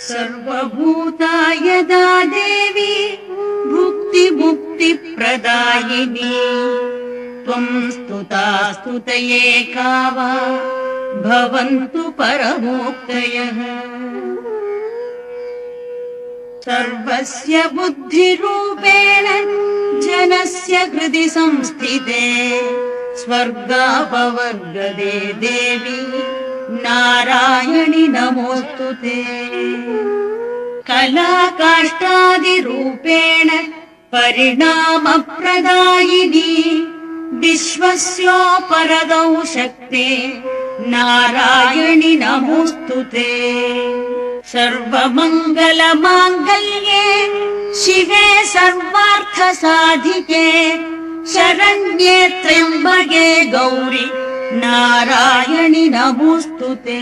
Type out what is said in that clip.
सर्वभूतायदा देवी भुक्तिमुक्तिप्रदायिनी त्वं स्तुता स्तुतये का वा भवन्तु परमोक्तयः। सर्वस्य बुद्धिरूपेण जनस्य हृदि संस्थिते स्वर्गापवर्गदे देवी नारायणि नमोऽस्तुते। कलाकाष्ठादिरूपेण परिणामप्रदायिनी विश्वस्योपरदौ शक्ते नारायणि नमोऽस्तुते। सर्वमङ्गलमाङ्गल्ये शिवे सर्वार्थसाधिके शरण्ये त्र्यम्बके गौरि नारायणि नमोऽस्तुते।